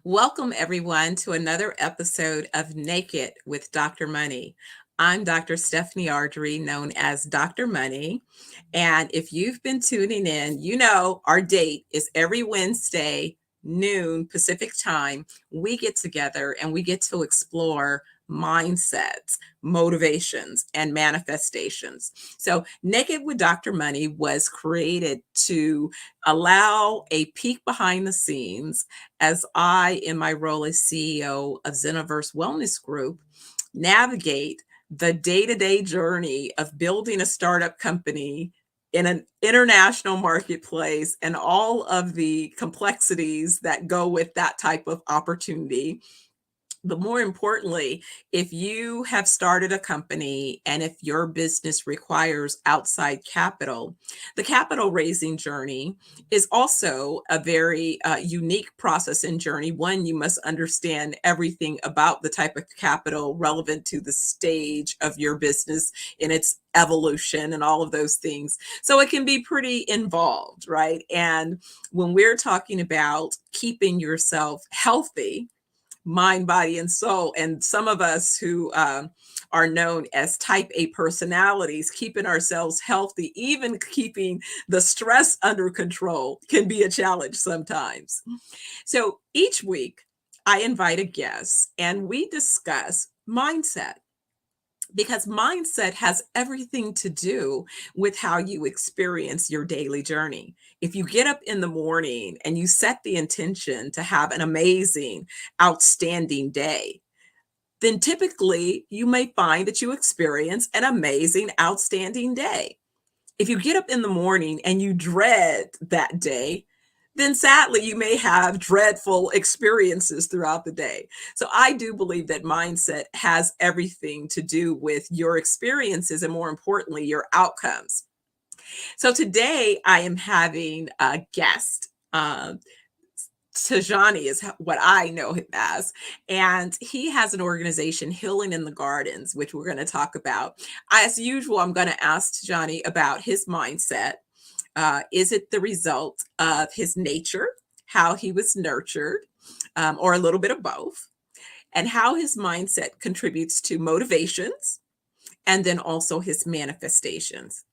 Welcome, everyone, to another episode of Naked with Dr. Money. I'm Dr. Stephanie Ardrey, known as Dr. Money. And if you've been tuning in, you know our date is every Wednesday, noon Pacific time. We get together and we get to explore mindsets, motivations, and manifestations. So, Naked with Dr. Money was created to allow a peek behind the scenes as I, in my role as CEO of ZenoVerse Wellness Group, navigate the day to day journey of building a startup company in an international marketplace and all of the complexities that go with that type of opportunity. But more importantly, if you have started a company and if your business requires outside capital, the capital raising journey is also a very unique process and journey. One, you must understand everything about the type of capital relevant to the stage of your business in its evolution and all of those things. So it can be pretty involved, right? And when we're talking about keeping yourself healthy, mind, body, and soul. And some of us who are known as type A personalities, keeping ourselves healthy, even keeping the stress under control, can be a challenge sometimes. So each week, I invite a guest and we discuss mindset because mindset has everything to do with how you experience your daily journey. If you get up in the morning and you set the intention to have an amazing, outstanding day, then typically you may find that you experience an amazing, outstanding day. If you get up in the morning and you dread that day, then sadly you may have dreadful experiences throughout the day. So I do believe that mindset has everything to do with your experiences and, more importantly, your outcomes. So today I am having a guest. Tijani is what I know him as. And he has an organization, Healing in the Gardens, which we're going to talk about. As usual, I'm going to ask Tijani about his mindset. Is it the result of his nature, how he was nurtured, or a little bit of both, and how his mindset contributes to motivations and then also his manifestations?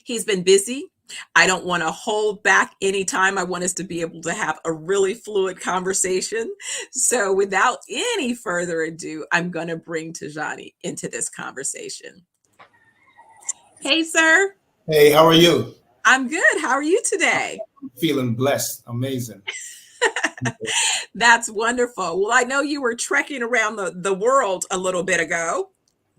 He's been busy. I don't want to hold back any time. I want us to be able to have a really fluid conversation. So, without any further ado, I'm going to bring Tijani into this conversation. Hey, sir. Hey, how are you? I'm good. How are you today? Feeling blessed. Amazing. That's wonderful. Well, I know you were trekking around the world a little bit ago.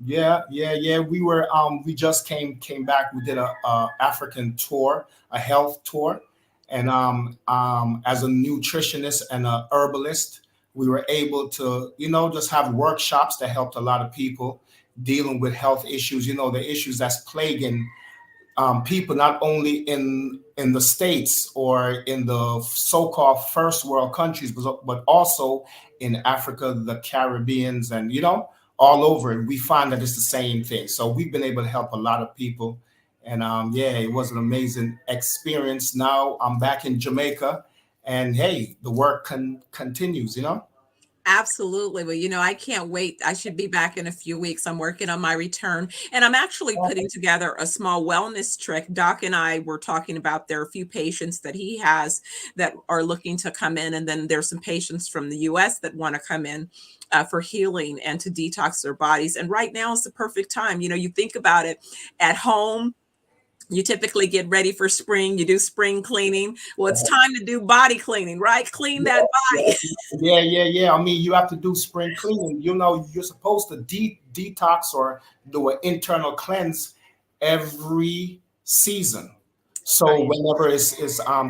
Yeah. We just came back. We did a African tour, a health tour, and as a nutritionist and a herbalist, we were able to, just have workshops that helped a lot of people dealing with health issues. The issues that's plaguing people not only in the states or in the so-called first world countries, but also in Africa, the Caribbeans, and all over. And we find that it's the same thing. So we've been able to help a lot of people, and yeah, it was an amazing experience. Now I'm back in Jamaica, and hey, the work continues. Absolutely. Well, I can't wait. I should be back in a few weeks. I'm working on my return and I'm actually putting together a small wellness trick. Doc and I were talking about there are a few patients that he has that are looking to come in. And then there's some patients from the US that want to come in for healing and to detox their bodies. And right now is the perfect time. You think about it at home. You typically get ready for spring. You do spring cleaning. Well, it's time to do body cleaning, right? Clean that body. Yeah. I mean, you have to do spring cleaning. You're supposed to detox or do an internal cleanse every season. So Right. whenever it's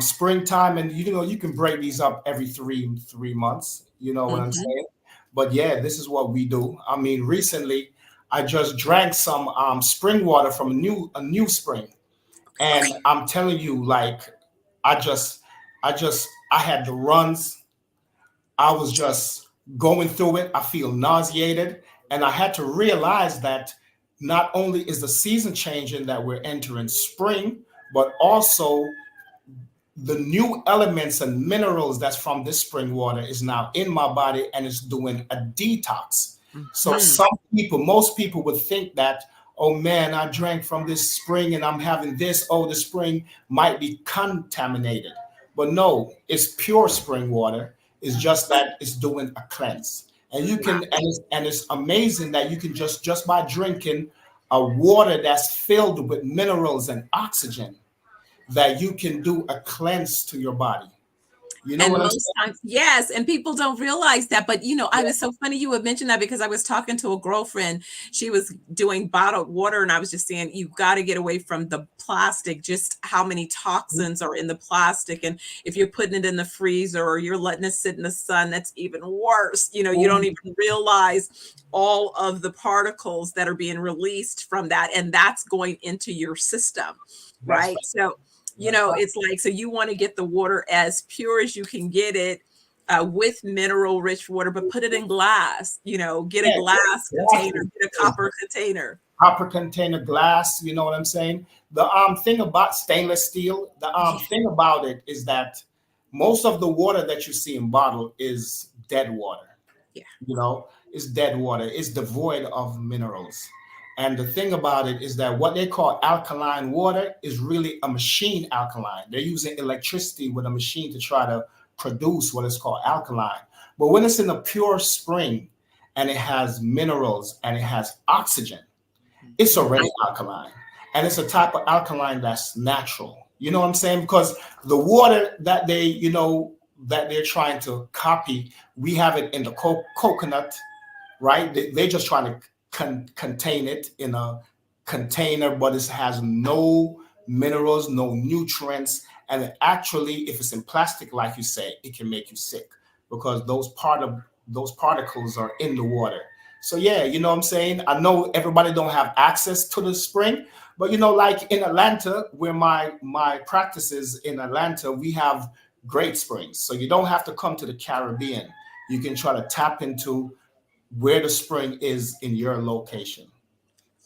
springtime, and you can break these up every three months. You know what I'm Mhm. saying? But yeah, this is what we do. I mean, recently I just drank some spring water from a new spring, and I'm telling you, like, I just I had the runs. I was just going through it. I feel nauseated. And I had to realize that not only is the season changing, that we're entering spring, but also the new elements and minerals that's from this spring water is now in my body and it's doing a detox. So Mhm. some people, most people would think that, oh man, I drank from this spring and I'm having this. Oh, the spring might be contaminated. But no, it's pure spring water. It's just that it's doing a cleanse. And you Wow. can, and it's amazing that you can just by drinking a water that's filled with minerals and oxygen, that you can do a cleanse to your body. You know And what I'm most saying? times, yes, and people don't realize that. But I was so funny you would mention that because I was talking to a girlfriend. She was doing bottled water, and I was just saying, you've got to get away from the plastic, just how many toxins are in the plastic. And if you're putting it in the freezer or you're letting it sit in the sun, that's even worse. You don't even realize all of the particles that are being released from that, and that's going into your system, That's right? right. So That's right. it's like, so you want to get the water as pure as you can get it, with mineral rich water, but put it in glass, get a Yeah, glass glass container, get a is copper container. copper container glass. You know what I'm saying? The thing about stainless steel, the Yeah. thing about it is that most of the water that you see in bottle is dead water. Yeah. You know, it's dead water. It's devoid of minerals. And the thing about it is that what they call alkaline water is really a machine alkaline. They're using electricity with a machine to try to produce what is called alkaline. But when it's in a pure spring and it has minerals and it has oxygen, it's Mhm. already alkaline. And it's a type of alkaline that's natural. You know what I'm saying? Because the water that that they're trying to copy, we have it in the coconut, right? They're just trying to contain it in a container, but it has no minerals, no nutrients. And it actually, if it's in plastic, like you say, it can make you sick because those particles are in the water. So yeah, you know what I'm saying? I know everybody don't have access to the spring, but like in Atlanta, where my practice is in Atlanta, we have great springs. So you don't have to come to the Caribbean. You can try to tap into where the spring is in your location.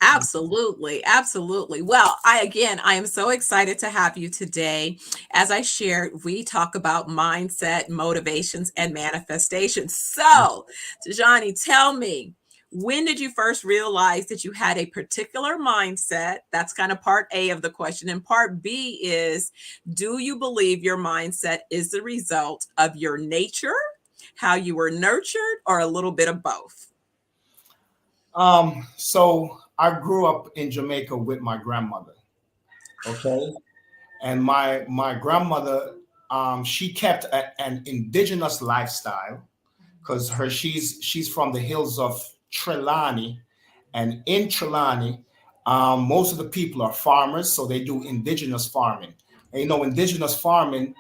Absolutely, absolutely. Well, I am so excited to have you today. As I shared, we talk about mindset, motivations, and manifestations. So, Tijani, tell me, when did you first realize that you had a particular mindset? That's kind of part A of the question. And part B is, do you believe your mindset is the result of your nature, how you were nurtured, or a little bit of both? So I grew up in Jamaica with my grandmother. Okay. And my grandmother, she kept an indigenous lifestyle because she's from the hills of Trelawney, and in Trelawney, most of the people are farmers, so they do indigenous farming. And indigenous farming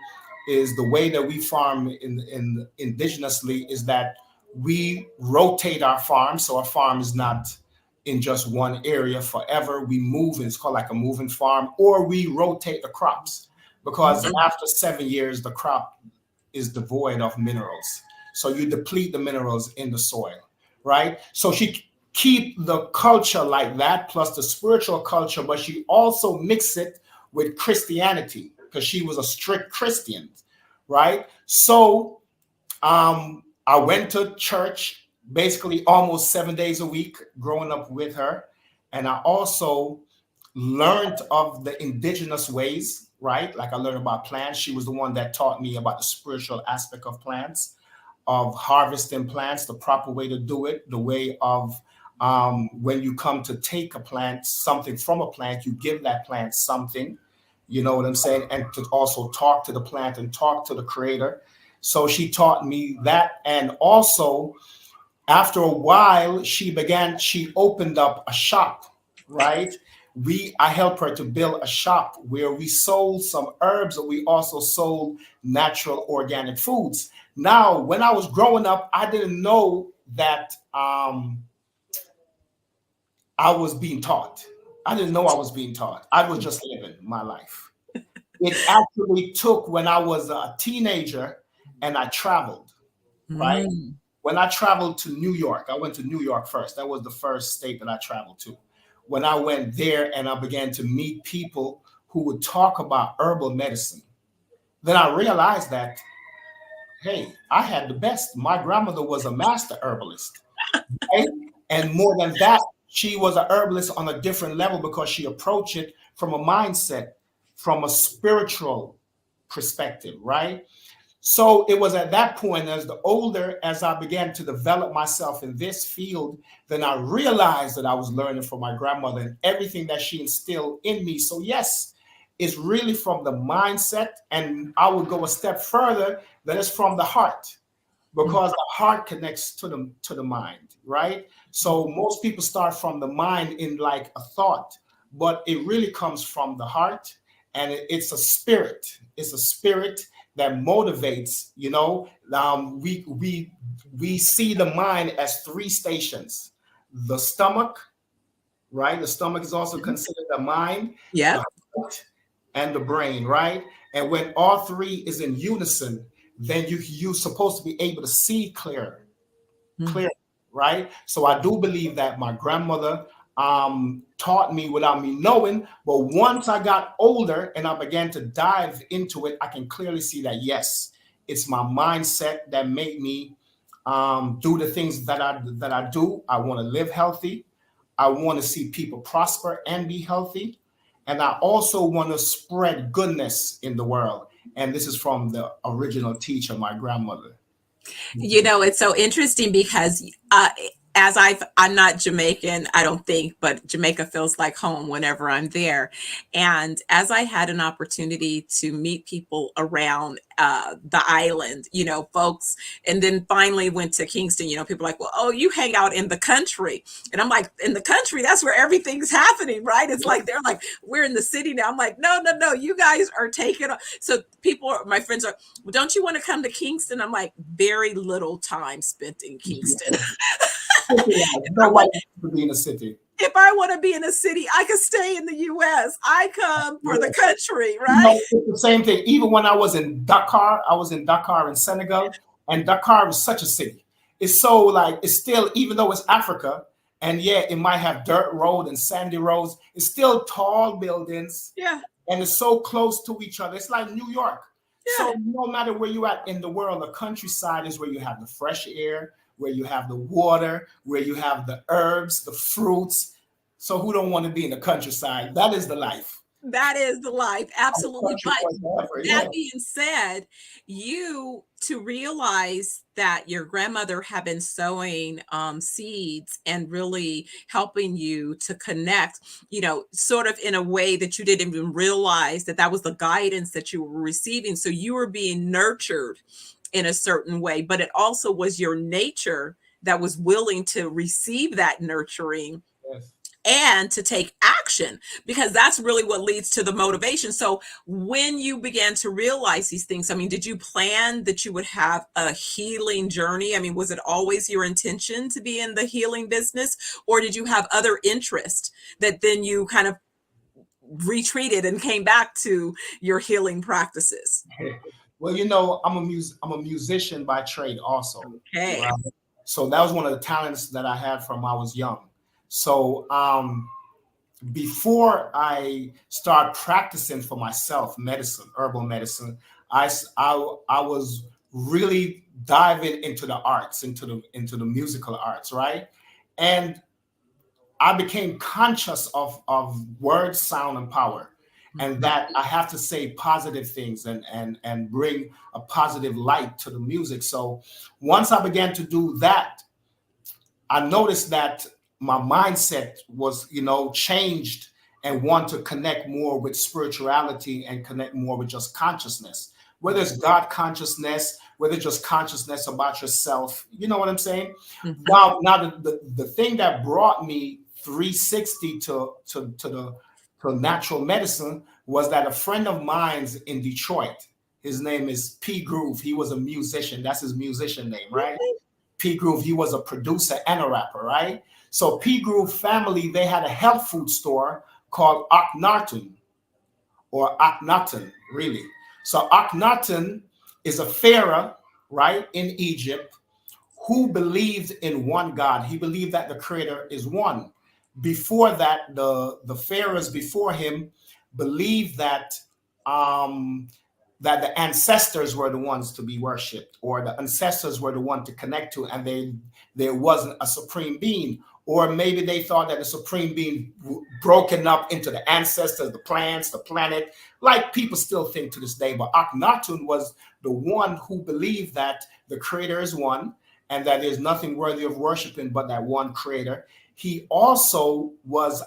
is the way that we farm in indigenously is that we rotate our farm, so our farm is not in just one area forever. We move, and it's called like a moving farm, or we rotate the crops because Mhm. after 7 years, the crop is devoid of minerals. So you deplete the minerals in the soil, right? So she keep the culture like that, plus the spiritual culture, but she also mix it with Christianity because she was a strict Christian, right? So I went to church basically almost 7 days a week growing up with her. And I also learned of the indigenous ways, right? Like I learned about plants. She was the one that taught me about the spiritual aspect of plants, of harvesting plants, the proper way to do it, the way of when you come to take a plant, something from a plant, you give that plant something, you know what I'm saying? And to also talk to the plant and talk to the creator. So she taught me that. And also, after a while, she opened up a shop, right? I helped her to build a shop where we sold some herbs, but we also sold natural organic foods. Now, when I was growing up, I didn't know that I was being taught. I didn't know I was being taught. I was just living my life. It actually took when I was a teenager and I traveled, right? Mm. When I traveled to New York, I went to New York first. That was the first state that I traveled to. When I went there and I began to meet people who would talk about herbal medicine, Then I realized that, hey, I had the best. My grandmother was a master herbalist, right? And more than that, she was a herbalist on a different level because she approached it from a mindset, from a spiritual perspective, right? So it was at that point, as I began to develop myself in this field, then I realized that I was learning from my grandmother and everything that she instilled in me. So yes, it's really from the mindset, and I would go a step further, that it's from the heart, because the heart connects to the mind, right? So most people start from the mind in like a thought, but it really comes from the heart, and it's a spirit. It's a spirit that motivates. We see the mind as three stations: the stomach, right? The stomach is also considered the mind, Yep. the heart, and the brain, right? And when all three is in unison, then you're supposed to be able to see clear, right? So I do believe that my grandmother taught me without me knowing, but once I got older and I began to dive into it, I can clearly see that yes, it's my mindset that made me do the things that I do. I want to live healthy. I want to see people prosper and be healthy. And I also want to spread goodness in the world. And this is from the original teacher, my grandmother. It's so interesting because I'm not Jamaican, I don't think, but Jamaica feels like home whenever I'm there. And as I had an opportunity to meet people around the island, folks, and then finally went to Kingston, people are like, well, oh, you hang out in the country. And I'm like, in the country, that's where everything's happening, right? It's like, they're like, we're in the city now. I'm like, no, no, no, you guys are taking. So my friends are, well, don't you want to come to Kingston? I'm like, very little time spent in Kingston. No white people be in the city. If I want to be in a city, I could stay in the US. I come for the country, You right? know, it's the same thing. Even when I was in Dakar in Senegal, and Dakar is such a city. It's so like it's still, even though it's Africa, and yeah, it might have dirt road and sandy roads, it's still tall buildings, Yeah, and it's so close to each other. It's like New York. yeah. So no matter where you at in the world, the countryside is where you have the fresh air, where you have the water, where you have the herbs, the fruits. So who don't want to be in the countryside? That is the life. That is the life. Absolutely. Country But forever, yeah. that being said, you to realize that your grandmother had been sowing seeds and really helping you to connect, sort of in a way that you didn't even realize that was the guidance that you were receiving. So you were being nurtured in a certain way, but it also was your nature that was willing to receive that nurturing Yes. and to take action, because that's really what leads to the motivation. So when you began to realize these things, I mean, did you plan that you would have a healing journey? I mean, was it always your intention to be in the healing business, or did you have other interest that then you kind of retreated and came back to your healing practices? Well, I'm a musician by trade also. Okay. Right? So that was one of the talents that I had from I was young. So before I start practicing for myself medicine, herbal medicine, I was really diving into the arts, into the musical arts, right? And I became conscious of word, sound, and power, and that I have to say positive things and bring a positive light to the music. So once I began to do that, I noticed that my mindset was, changed, and want to connect more with spirituality and connect more with just consciousness, whether it's God consciousness, whether it's just consciousness about yourself. You know what I'm saying? Mhm. Now the thing that brought me 360 to natural medicine was that a friend of mine's in Detroit. His name is P Groove. He was a musician. That's his musician name, right? P Groove, he was a producer and a rapper, right? So P Groove family, they had a health food store called Akhenaten, or Akhenaten, really. So Akhenaten is a pharaoh, right, in Egypt, who believed in one God. He believed that the creator is one. Before that, the pharaohs before him believed that um, that the ancestors were the ones to be worshipped, or the ancestors were the one to connect to, and there wasn't a supreme being. Or maybe they thought that the supreme being broken up into the ancestors, the plants, the planet, like people still think to this day. But Akhenaten was the one who believed that the creator is one, and that there's nothing worthy of worshiping but that one creator. He also was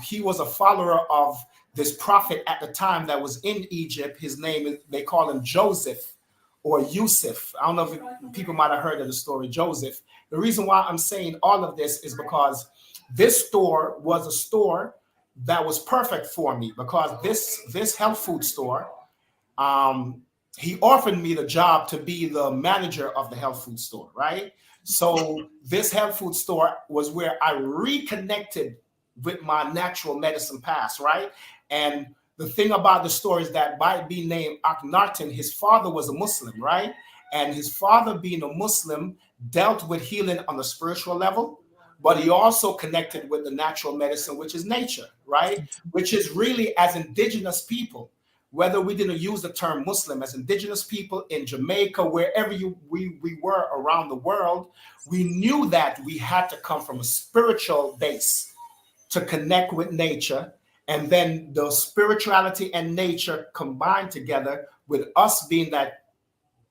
he was a follower of this prophet at the time that was in Egypt. His name is, they call him Joseph or Yusuf. I don't know if people might have heard of the story Joseph. The reason why I'm saying all of this is because this store was a store that was perfect for me, because this health food store, he offered me the job to be the manager of the health food store, right? So this health food store was where I reconnected with my natural medicine past, right? And the thing about the story is that by being named Akhenaten, his father was a Muslim, right? And his father, being a Muslim, dealt with healing on the spiritual level, but he also connected with the natural medicine, which is nature, right? Which is really, as indigenous people, whether we didn't use the term Muslim, as indigenous people in Jamaica, wherever we were around the world, we knew that we had to come from a spiritual base to connect with nature. And then the spirituality and nature combined together, with us being that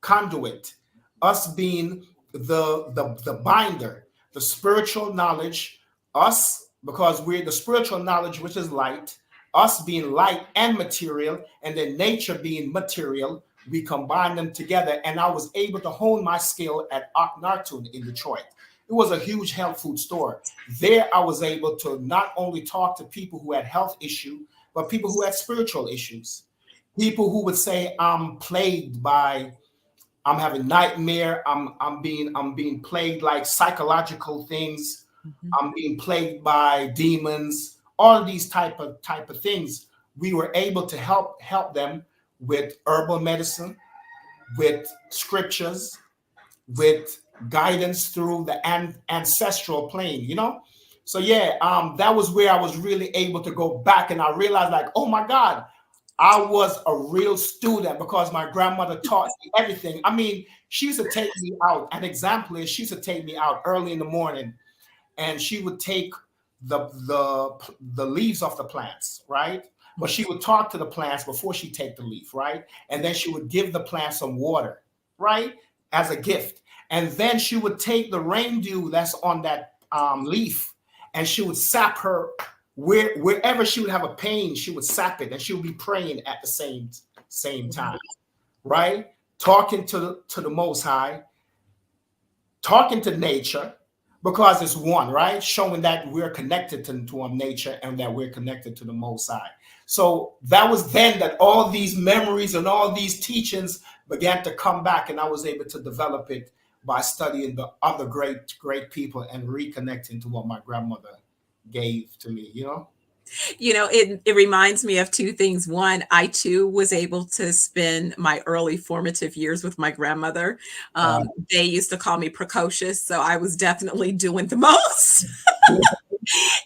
conduit, us being the binder, the spiritual knowledge, us, because we're the spiritual knowledge, which is light, us being light and material, and then nature being material, we combine them together. And I was able to hone my skill at Akhenaten in Detroit. It was a huge health food store. There, I was able to not only talk to people who had health issues, but people who had spiritual issues. People who would say, I'm plagued by, I'm having nightmare, I'm being plagued like psychological things, I'm being plagued by demons, all of these type of things. We were able to help them with herbal medicine, with scriptures, with guidance through the ancestral plane, you know? So yeah, that was where I was really able to go back, and I realized, like, oh my God, I was a real student, because my grandmother taught me everything. I mean, she used to take me out. An example is, she used to take me out early in the morning, and she would take the leaves off the plants, right? But she would talk to the plants before she take the leaf, right? And then she would give the plant some water, right, as a gift. And then she would take the rain dew that's on that leaf, and she would sap her wherever she would have a pain. She would sap it, and she would be praying at the same time, right? Talking to the Most High, talking to nature, because it's one, right? Showing that we're connected to nature, and that we're connected to the Most High. So that was then that all these memories and all these teachings began to come back, and I was able to develop it by studying the other great people and reconnecting to what my grandmother gave to me, you know? It reminds me of two things. One, I too was able to spend my early formative years with my grandmother. Uh, They used to call me precocious, so I was definitely doing the most.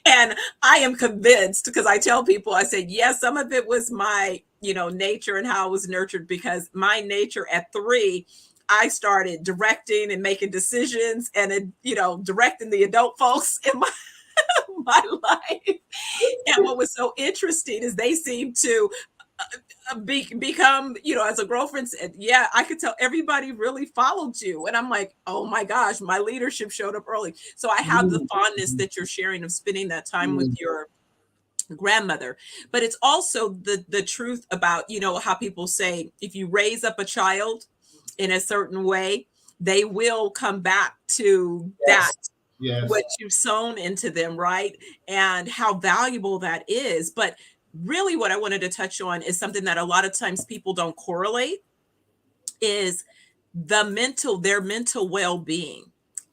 And I am convinced, because I tell people, I said, yes, some of it was my, nature and how I was nurtured, because my nature at 3, I started directing and making decisions and, directing the adult folks in my life. And what was so interesting is they seemed to become, as a girlfriend said, yeah, I could tell everybody really followed you. And I'm like, oh my gosh, my leadership showed up early. So I have the fondness that you're sharing of spending that time with your grandmother. But it's also the truth about, how people say, if you raise up a child in a certain way, they will come back to that, yes. what you've sown into them, right? And how valuable that is. But really what I wanted to touch on is something that a lot of times people don't correlate, is their mental well-being,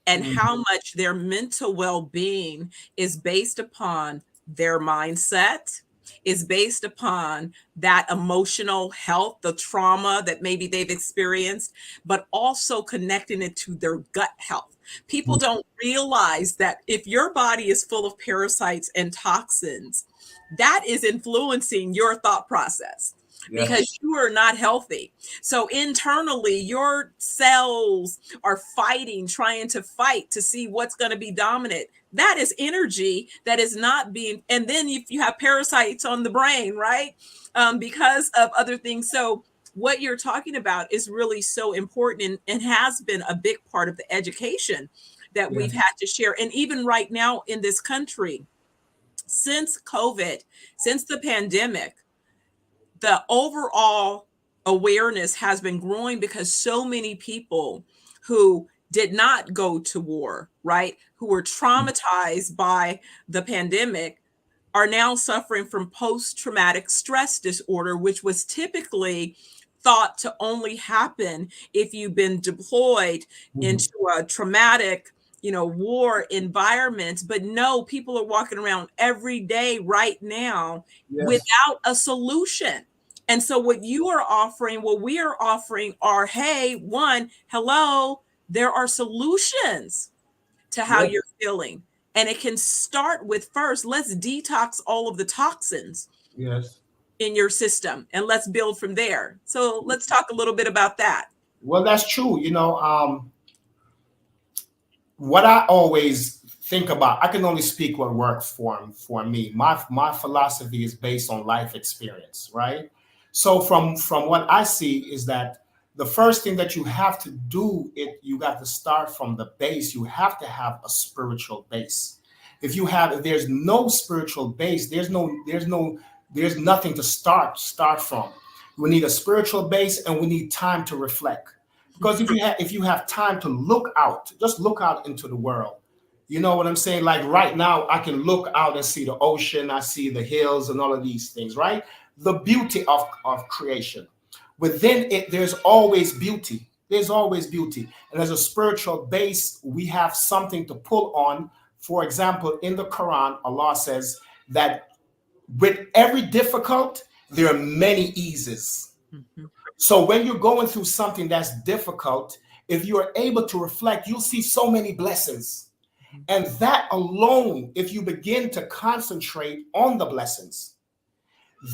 and how much their mental well-being is based upon their mindset, is based upon that emotional health, the trauma that maybe they've experienced, but also connecting it to their gut health. People don't realize that if your body is full of parasites and toxins, that is influencing your thought process. Yes. because you are not healthy. So internally, your cells are fighting, trying to fight to see what's going to be dominant. That is energy that is not being, and then if you have parasites on the brain, right? Because of other things. So what you're talking about is really so important, and has been a big part of the education that Yeah. we've had to share. And even right now in this country, since COVID, since the pandemic, the overall awareness has been growing because so many people who did not go to war, right, who were traumatized by the pandemic, are now suffering from post traumatic stress disorder, which was typically thought to only happen if you've been deployed Mhm. into a traumatic, war environment. But no, people are walking around every day right now Yes. without a solution. And so, what you are offering, what we are offering are, hey, one, hello, there are solutions to how Yes. you're feeling. And it can start with, first, let's detox all of the toxins Yes. in your system and let's build from there. So let's talk a little bit about that. Well, that's true. What I always think about, I can only speak what worked for me. My philosophy is based on life experience, right? So from what I see is that the first thing that you have to do, you got to start from the base. You have to have a spiritual base. If there's no spiritual base, there's nothing to start from. We need a spiritual base, and we need time to reflect. Because if you have time to look out, just look out into the world. You know what I'm saying? Like right now, I can look out and see the ocean, I see the hills and all of these things, right? The beauty of creation. Within it, there's always beauty. There's always beauty. And as a spiritual base, we have something to pull on. For example, in the Quran, Allah says that with every difficult, there are many eases. Mhm. So when you're going through something that's difficult, if you are able to reflect, you'll see so many blessings. And that alone, if you begin to concentrate on the blessings,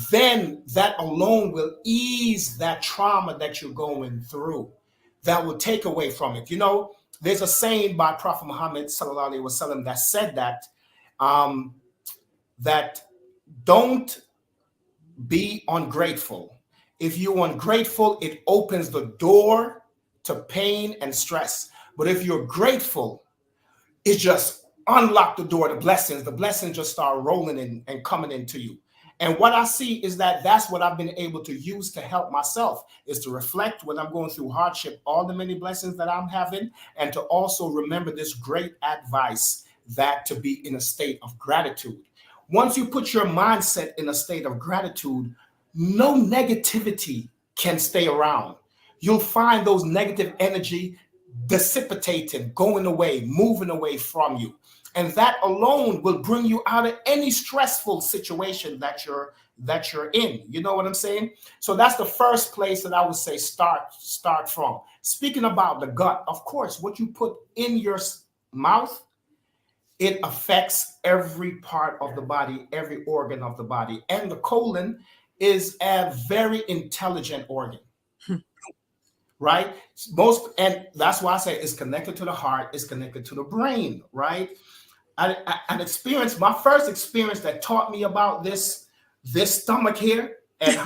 then that alone will ease that trauma that you're going through. That will take away from it. There's a saying by Prophet Muhammad sallallahu alaihi wasallam that said um, that don't be ungrateful. If you're ungrateful, it opens the door to pain and stress. But if you're grateful, it just unlock the door to blessings. The blessings just start rolling in and coming into you. And what I see is that that's what I've been able to use to help myself, is to reflect when I'm going through hardship, all the many blessings that I'm having, and to also remember this great advice, that to be in a state of gratitude. Once you put your mindset in a state of gratitude, no negativity can stay around. You'll find those negative energy dissipating, going away, moving away from you. And that alone will bring you out of any stressful situation that you're in. You know what I'm saying? So that's the first place that I would say start from. Speaking about the gut, of course, what you put in your mouth, it affects every part of the body, every organ of the body. And the colon is a very intelligent organ, right? And that's why I say it's connected to the heart, it's connected to the brain, right? An experience, my first experience that taught me about this stomach here and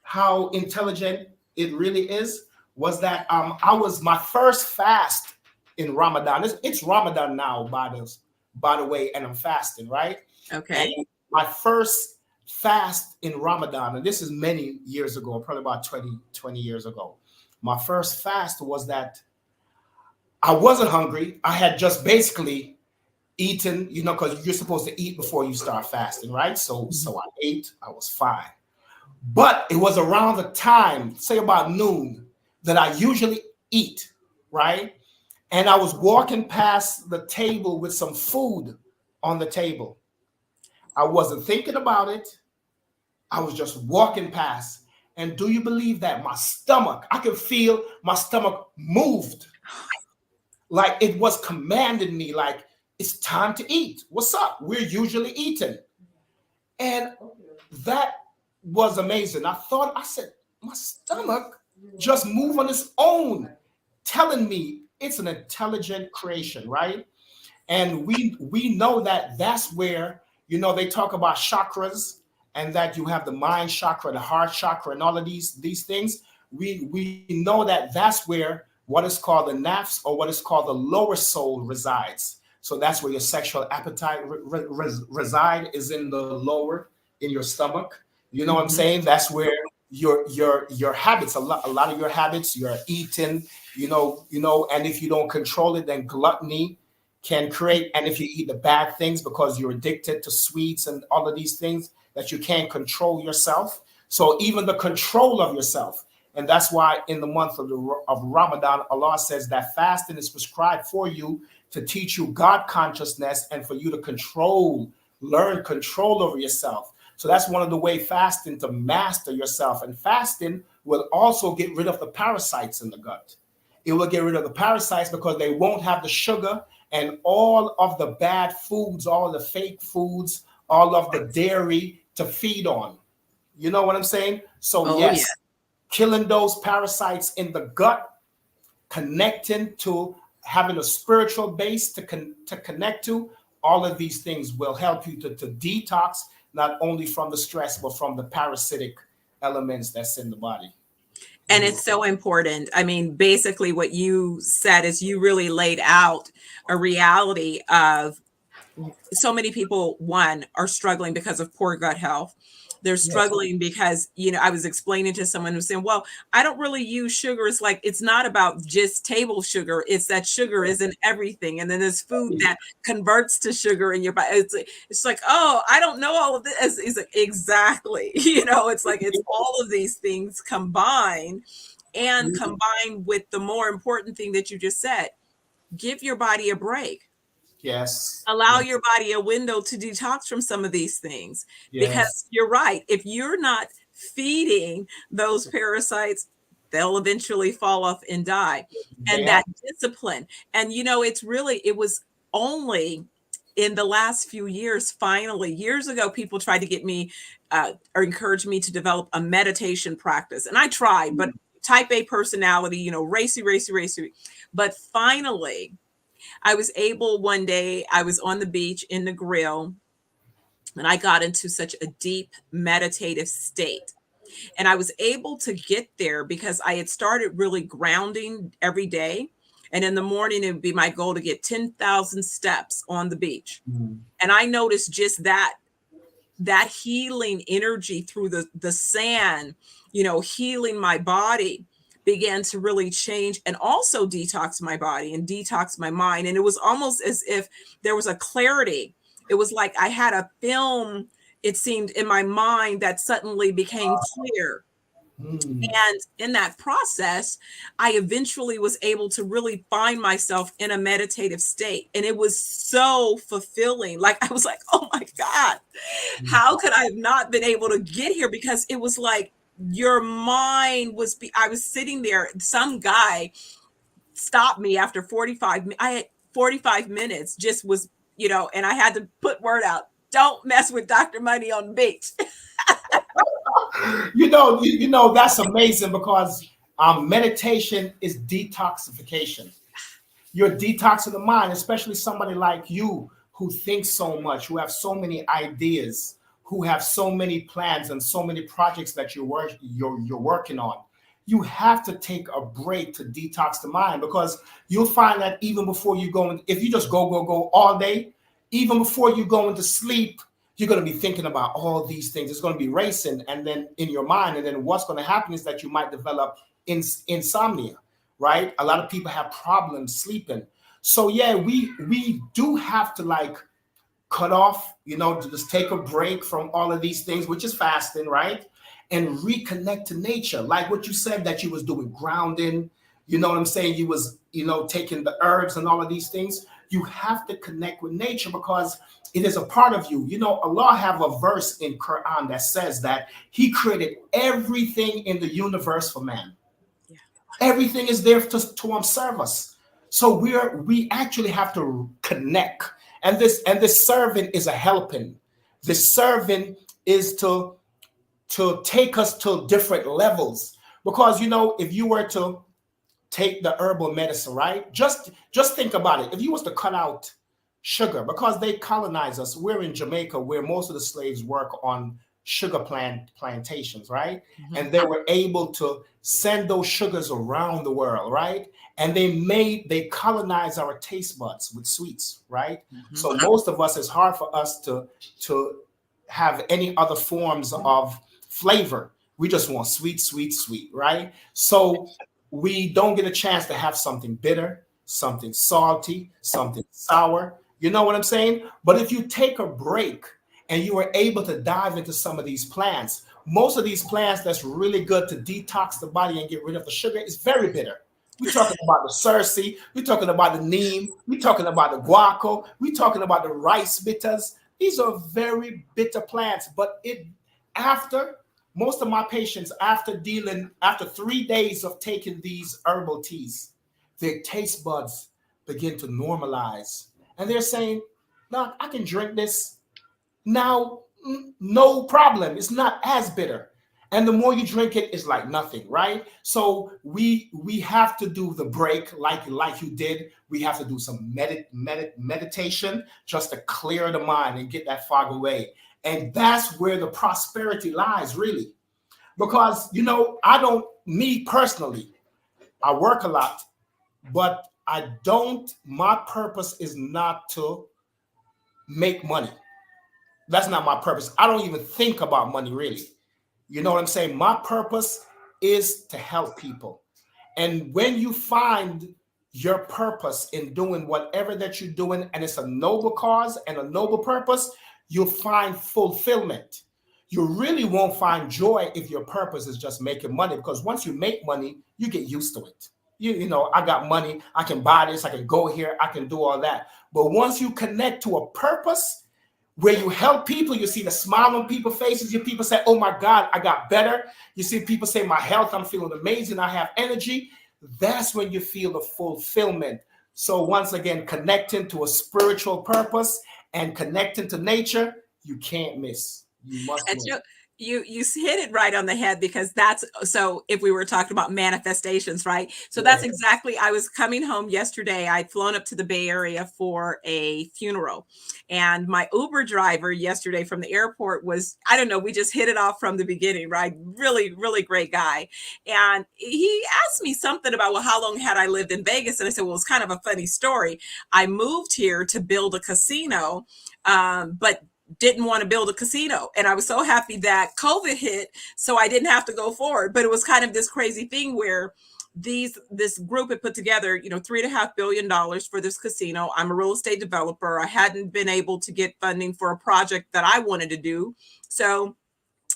how intelligent it really is, was that I was my first fast in Ramadan. It's Ramadan now, by the way, and I'm fasting, right? And Okay. my first fast in Ramadan, and this is many years ago, probably about 20 years ago. My first fast was that I wasn't hungry. I had just basically eaten, because you're supposed to eat before you start fasting, right? So I ate, I was fine. But it was around the time, say about noon, that I usually eat, right? And I was walking past the table with some food on the table. I wasn't thinking about it. I was just walking past. And do you believe that my stomach, I could feel my stomach moved, like it was commanding me, like, it's time to eat. What's up? We're usually eating. And that was amazing. I said, my stomach just move on its own, telling me it's an intelligent creation, right? And we know that that's where, they talk about chakras, and that you have the mind chakra, the heart chakra, and all of these things. We know that that's where what is called the nafs, or what is called the lower soul, resides. So that's where your sexual appetite reside, is in the lower, in your stomach. You know what I'm Mhm. saying? That's where your habits, a lot of your habits, your eating, and if you don't control it, then gluttony can create. And if you eat the bad things because you're addicted to sweets and all of these things, that you can't control yourself. So even the control of yourself. And that's why in the month of Ramadan, Allah says that fasting is prescribed for you to teach you God consciousness, and for you to learn control over yourself. So that's one of the way fasting, to master yourself. And fasting will also get rid of the parasites in the gut. It will get rid of the parasites, because they won't have the sugar and all of the bad foods, all the fake foods, all of the dairy to feed on. You know what I'm saying? So Oh, yeah. yes, killing those parasites in the gut, connecting to having a spiritual base to connect to, all of these things will help you to detox, not only from the stress, but from the parasitic elements that's in the body. And Mhm. it's so important. I mean, basically, what you said is you really laid out a reality of so many people, one, are struggling because of poor gut health. They're Yes. struggling because, I was explaining to someone who was saying, well, I don't really use sugar. It's like, it's not about just table sugar. It's that sugar is in everything. And then there's food that converts to sugar in your body. It's like, oh, I don't know all of this. It's like, exactly. It's like, it's all of these things combined, and combined with the more important thing that you just said, give your body a break. Yes. Allow Yes. your body a window to detox from some of these things, Yes. because you're right. If you're not feeding those parasites, they'll eventually fall off and die. They And have. that discipline, and it was only in the last few years, finally. Years ago, people tried to get me or encourage me to develop a meditation practice, and I tried, but type A personality, racy, racy, racy. But finally, I was able, one day, I was on the beach in the grill, and I got into such a deep meditative state. And I was able to get there because I had started really grounding every day. And in the morning, it would be my goal to get 10,000 steps on the beach. Mhm. And I noticed just that healing energy through the sand, healing my body, began to really change, and also detox my body and detox my mind. And it was almost as if there was a clarity. It was like I had a film, it seemed, in my mind that suddenly became clear. Mhm. And in that process, I eventually was able to really find myself in a meditative state. And it was so fulfilling. Like, I was like, oh my God, how could I have not been able to get here? Because it was like your mind I was sitting there. Some guy stopped me after 45. I had 45 minutes, just was, and I had to put word out. Don't mess with Dr. Money on the beach. That's amazing, because meditation is detoxification. You're detoxing the mind, especially somebody like you who thinks so much, who have so many ideas, who have so many plans and so many projects that you're working on. You have to take a break to detox the mind, because you'll find that even before you go in, if you just go all day, even before you go into sleep, you're going to be thinking about all these things. It's going to be racing, and then in your mind, and then what's going to happen is that you might develop insomnia, right? A lot of people have problems sleeping. So yeah, we do have to like cut off, to just take a break from all of these things, which is fasting, right? And reconnect to nature. Like what you said, that you was doing grounding, you know what I'm saying? You was, taking the herbs and all of these things. You have to connect with nature, because it is a part of you. Allah have a verse in Quran that says that He created everything in the universe for man. Yeah. Everything is there to serve us. So we actually have to connect. And this serving is a helping. The serving is to to take us to different levels. Because if you were to take the herbal medicine, right? Just think about it. If you was to cut out sugar, because they colonize us, we're in Jamaica, where most of the slaves work on sugar plantations, right? Mhm. And they were able to send those sugars around the world, right? And they colonize our taste buds with sweets, right? Mhm. So most of us, it's hard for us to have any other forms of flavor. We just want sweet, sweet, sweet, right? So we don't get a chance to have something bitter, something salty, something sour. You know what I'm saying? But if you take a break and you are able to dive into some of these plants, most of these plants that's really good to detox the body and get rid of the sugar is very bitter. We're talking about the Cersei, we're talking about the neem, we're talking about the guaco, we're talking about the rice bitters. These are very bitter plants, but after most of my patients, after 3 days of taking these herbal teas, their taste buds begin to normalize. And they're saying, Doc, I can drink this now, no problem. It's not as bitter. And the more you drink it, it's like nothing, right? So we have to do the break like you did. We have to do some meditation just to clear the mind and get that fog away. And that's where the prosperity lies, really. Because me personally, I work a lot, but my purpose is not to make money. That's not my purpose. I don't even think about money, really. You know what I'm saying? My purpose is to help people. And when you find your purpose in doing whatever that you're doing, and it's a noble cause and a noble purpose, you'll find fulfillment. You really won't find joy if your purpose is just making money, because once you make money, you get used to it. I got money, I can buy this, I can go here, I can do all that. But once you connect to a purpose, where you help people, you see the smile on people's faces. Your people say, "Oh my God, I got better." You see people say, "My health, I'm feeling amazing. I have energy." That's when you feel the fulfillment. So once again, connecting to a spiritual purpose and connecting to nature, you can't miss. You must And miss. so you hit it right on the head, because that's so if we were talking about manifestations, right? So Yeah. that's exactly, I was coming home yesterday. I'd flown up to the Bay Area for a funeral, and my Uber driver yesterday from the airport was, I don't know, we just hit it off from the beginning, right? Really, really great guy. And he asked me something about, well, how long had I lived in Vegas? And I said, well, it's kind of a funny story. I moved here to build a casino, but didn't want to build a casino. And I was so happy that COVID hit, so I didn't have to go forward. But it was kind of this crazy thing where this group had put together, $3.5 billion for this casino. I'm a real estate developer. I hadn't been able to get funding for a project that I wanted to do. So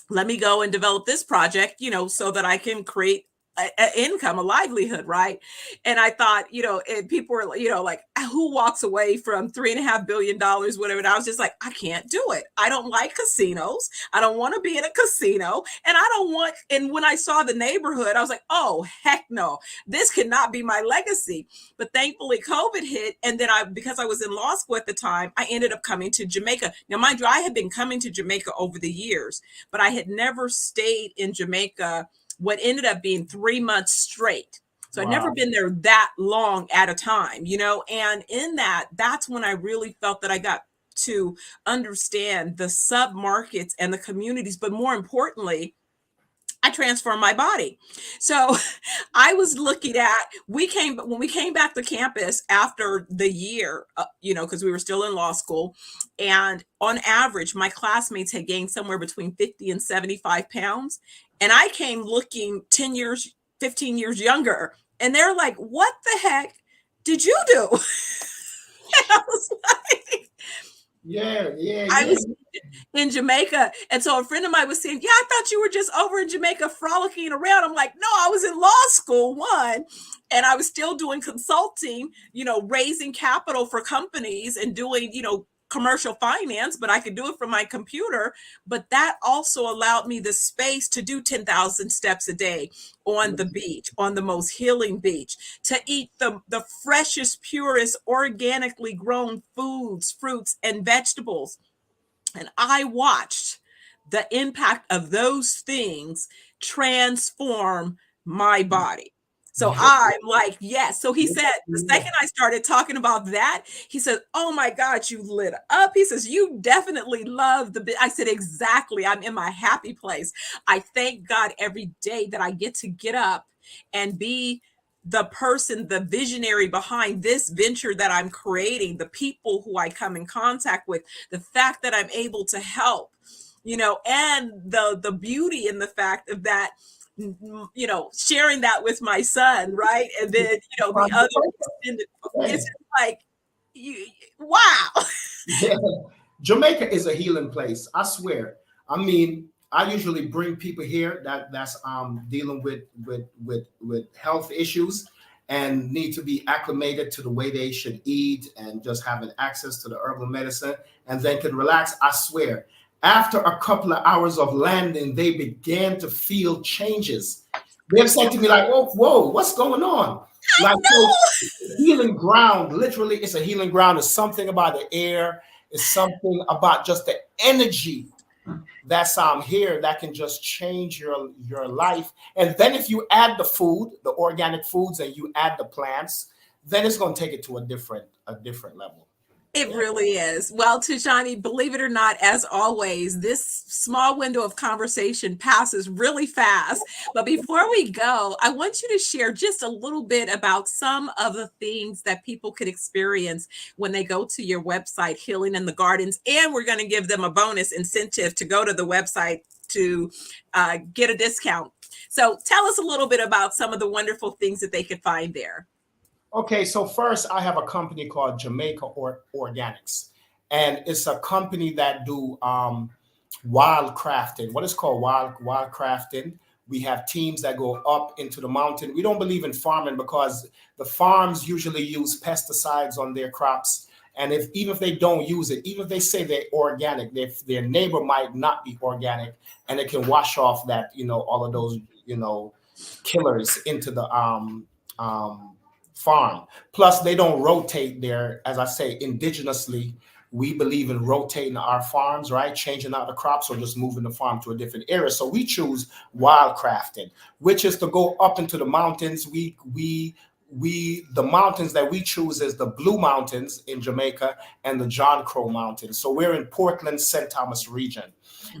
let me go and develop this project, so that I can create an income, a livelihood, right? And I thought, and people were, like, who walks away from $3.5 billion, whatever? And I was just like, I can't do it. I don't like casinos. I don't want to be in a casino, and I don't want. And when I saw the neighborhood, I was like, oh heck no, this cannot be my legacy. But thankfully, COVID hit, and then because I was in law school at the time, I ended up coming to Jamaica. Now, mind you, I had been coming to Jamaica over the years, but I had never stayed in Jamaica what ended up being 3 months straight. So I'd never Wow. been there that long at a time, and in that's when I really felt that I got to understand the sub markets and the communities, but more importantly, I transformed my body. So I was looking at, when we came back to campus after the year, because we were still in law school. And on average, my classmates had gained somewhere between 50 and 75 pounds. And I came looking 10 years, 15 years younger. And they're like, what the heck did you do? And I was like, Yeah, yeah, I yeah. was in Jamaica. And so a friend of mine was saying, yeah, I thought you were just over in Jamaica frolicking around. I'm like, no, I was in law school, one, and I was still doing consulting, raising capital for companies and doing, commercial finance, but I could do it from my computer. But that also allowed me the space to do 10,000 steps a day on the beach, on the most healing beach, to eat the freshest, purest, organically grown foods, fruits, and vegetables. And I watched the impact of those things transform my body. So Yeah. I'm like, yes. So he said, the Yeah. second I started talking about that, he said, oh my God, you lit up. He says, you definitely love the bit. I said, exactly. I'm in my happy place. I thank God every day that I get up and be the person, the visionary behind this venture that I'm creating, the people who I come in contact with, the fact that I'm able to help, and the beauty in the fact of that, sharing that with my son, right? And then, the other extended, it's Hey. just like, you, wow. Yeah. Jamaica is a healing place. I swear. I mean, I usually bring people here that's dealing with health issues and need to be acclimated to the way they should eat and just having access to the herbal medicine and then can relax. I swear. After a couple of hours of landing, they began to feel changes. They've said to me like, "Oh, whoa, what's going on?" Like so, healing ground. Literally, it's a healing ground. It's something about the air. It's something about just the energy that's here that can just change your life. And then if you add the food, the organic foods, and you add the plants, then it's going to take it to a different level. It Yeah. really is. Well, Tijani, believe it or not, as always, this small window of conversation passes really fast. But before we go, I want you to share just a little bit about some of the things that people could experience when they go to your website, Healing in the Gardens. And we're going to give them a bonus incentive to go to the website to get a discount. So tell us a little bit about some of the wonderful things that they could find there. Okay, so first I have a company called Jamaica Organics, and it's a company that do wild crafting. What is called wild crafting. We have teams that go up into the mountain. We don't believe in farming because the farms usually use pesticides on their crops, and if even if they don't use it, even if they say they're organic, their neighbor might not be organic, and it can wash off that all of those killers into the um farm. Plus, they don't rotate there. As I say, indigenously, we believe in rotating our farms, right? Changing out the crops or just moving the farm to a different area. So we choose wildcrafting, which is to go up into the mountains. The mountains that we choose is the Blue Mountains in Jamaica and the John Crow Mountains. So we're in Portland, St. Thomas region.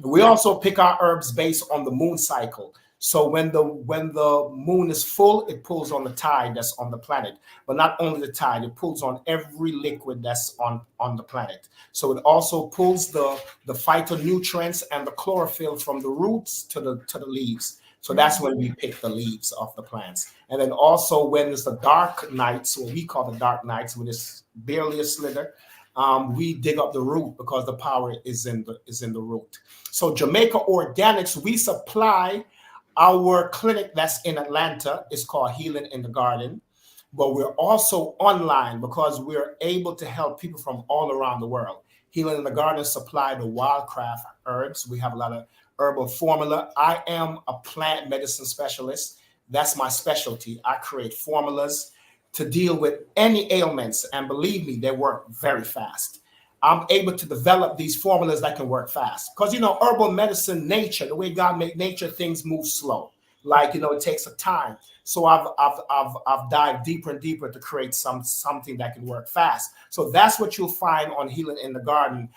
We also pick our herbs based on the moon cycle. So when the moon is full, it pulls on the tide that's on the planet. But not only the tide, it pulls on every liquid that's on the planet. So it also pulls the phytonutrients and the chlorophyll from the roots to the leaves. So that's when we pick the leaves of the plants. And then also when it's the dark nights, what we call the dark nights, when it's barely a slither, we dig up the root because the power is in the root. So Jamaica Organics, we supply. Our clinic that's in Atlanta is called Healing in the Garden, but we're also online because we're able to help people from all around the world. Healing in the Garden supply the wildcraft herbs. We have a lot of herbal formula. I am a plant medicine specialist. That's my specialty. I create formulas to deal with any ailments, and believe me, they work very fast. I'm able to develop these formulas that can work fast. Because herbal medicine, nature, the way God made nature, things move slow. Like it takes a time. So I've dived deeper and deeper to create something that can work fast. So that's what you'll find on Healing in the Garden.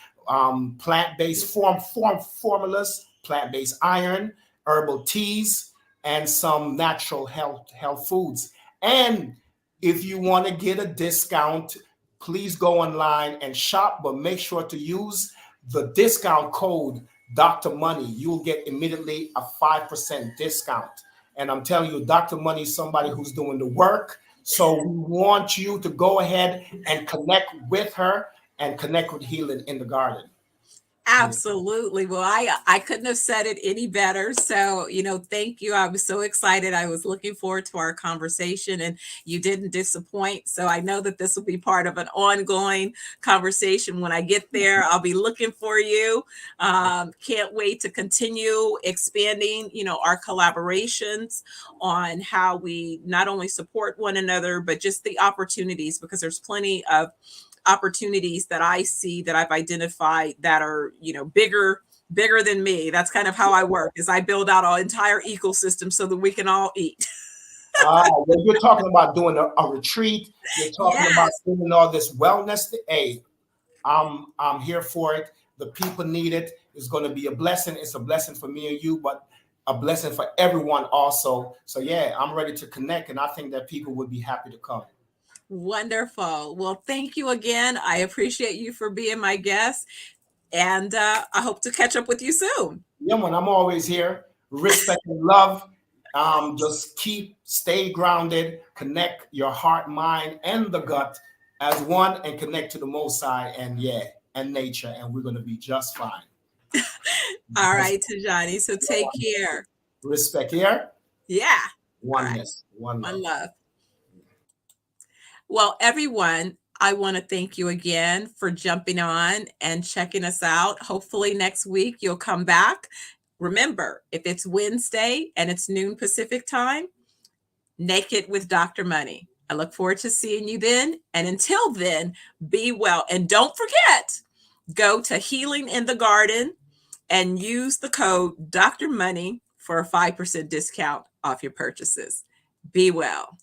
Plant-based formulas, plant-based iron, herbal teas, and some natural health foods. And if you want to get a discount, please go online and shop, but make sure to use the discount code Dr. Money. You'll get immediately a 5% discount. And I'm telling you, Dr. Money is somebody who's doing the work. So we want you to go ahead and connect with her and connect with Healing in the Garden. Absolutely. Well, I couldn't have said it any better. So, thank you. I was so excited. I was looking forward to our conversation and you didn't disappoint. So I know that this will be part of an ongoing conversation. When I get there, I'll be looking for you. Can't wait to continue expanding, our collaborations on how we not only support one another, but just the opportunities, because there's plenty of opportunities that I see that I've identified that are, bigger bigger than me. That's kind of how I work, is I build out an entire ecosystem so that we can all eat. Well, you're talking about doing a retreat. You're talking about Yes. doing all this wellness. Hey, I'm here for it. The people need it. It's going to be a blessing. It's a blessing for me and you, but a blessing for everyone also. So yeah, I'm ready to connect, and I think that people would be happy to come. Wonderful. Well, thank you again. I appreciate you for being my guest, and I hope to catch up with you soon. Yeah, man, I'm always here. Respect and love. Just stay grounded, connect your heart, mind, and the gut as one, and connect to the Most High, and and nature, and we're gonna be just fine. All right, Tijani. So take care. Respect here, Yeah. All right. oneness, one One love. love. Well, everyone, I want to thank you again for jumping on and checking us out. Hopefully, next week you'll come back. Remember, if it's Wednesday and it's noon Pacific time, Naked with Dr. Money. I look forward to seeing you then. And until then, be well. And don't forget, go to Healing in the Garden and use the code Dr. Money for a 5% discount off your purchases. Be well.